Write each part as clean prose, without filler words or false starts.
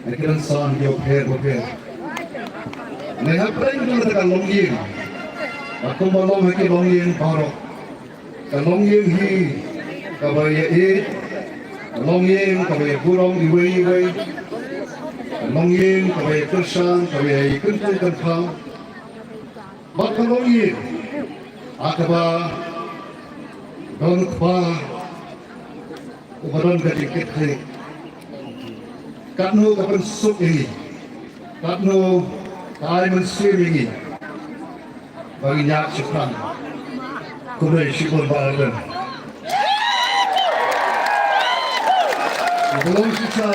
Nakilang saan yung hair. Nahapray ko na kalongying. Ako malong hakilongying paro. Kalongying hi kabayait. Kalongying kabaya burong iway. Kalongying kabaya kursan kabaya kuntul kanpang. Bak kalongying. Akaba don kpa ubaran kadikit hai. Katno kapan suk ini. Katno ay mensiringi bagi nyak syukran kurai syukur baladan belum sisa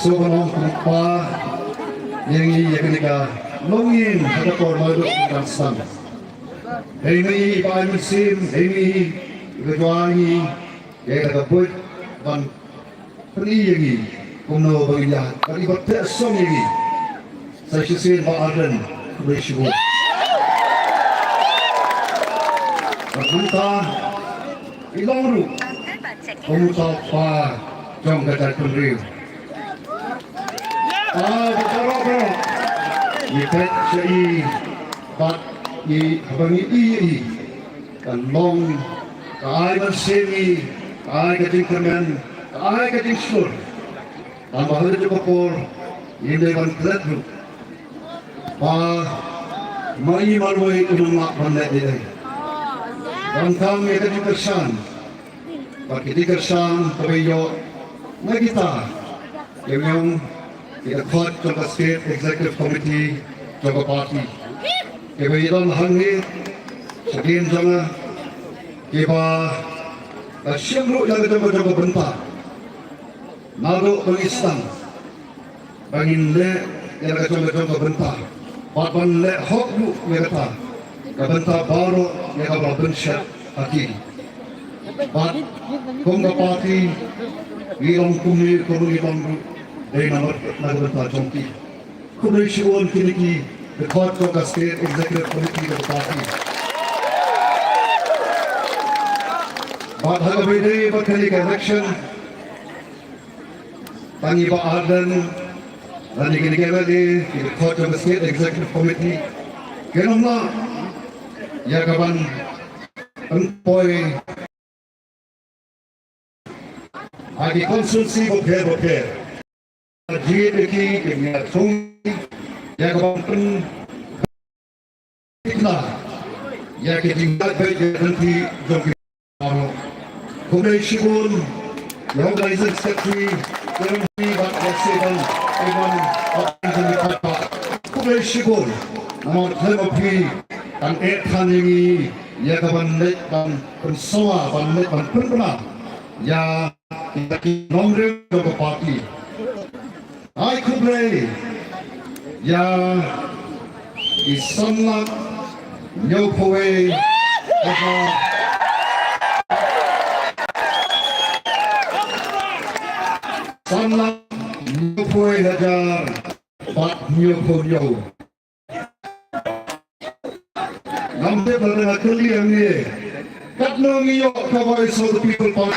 sobanong kumpa yang ketika longin ada kormado dan stam ini ay mensim ini kejuangi yang kaput dan peniyangi kuno bagi nyak bagi batek song ini saya sisir baadan berisiko. Berkunta ilang ru, pemuta pa jom kejar kendri. Berapa? Ikat cai bat i abangi i kan long kai bersemi kai kecing kemen kai kecing sur. Tambah ada juga por ini kan kelat ru. Mai marwai unang pandai ini. Dan kami akan dikersan. Bagi dikersan kabayo magita yang kita kuat jaga state executive committee jaga party. Kabayo dalam hangi sekian jangan kiba siang yang jaga bentar. Naru pengistan bangin le yang jaga bentar. Papan le hok lu mereka kabenta baru mereka berbensyat hati. Pat kongga parti irong kumir komunitan dari nomor nagabenta jongki. Kumisiun kiniki the court of the state executive committee of the party. Pat hagabede berkali election tangi ba ardan dan dikira-kira di court of the state executive committee kenapa ya kapan employ agi konsulsi bokeh GDK kena sung ya kapan ikna ya ketinggal baik nanti jom komisiun yang organizing secretary Kerumpi Bat Waksidan Iman Abdul Dikata Kubai Shigul Namor Themapi Dan Ekhan Yangi Ya Kaban Nek Dan Pensawa Ban Nek Dan Penpena Ya Kita Nomre Jogo Parti Ai Kubai Ya Isanlak Nyokowe Kata Sangat nyopoi hajar bat nyopoi nampak pada kali ini kat nongi yok kawai so the people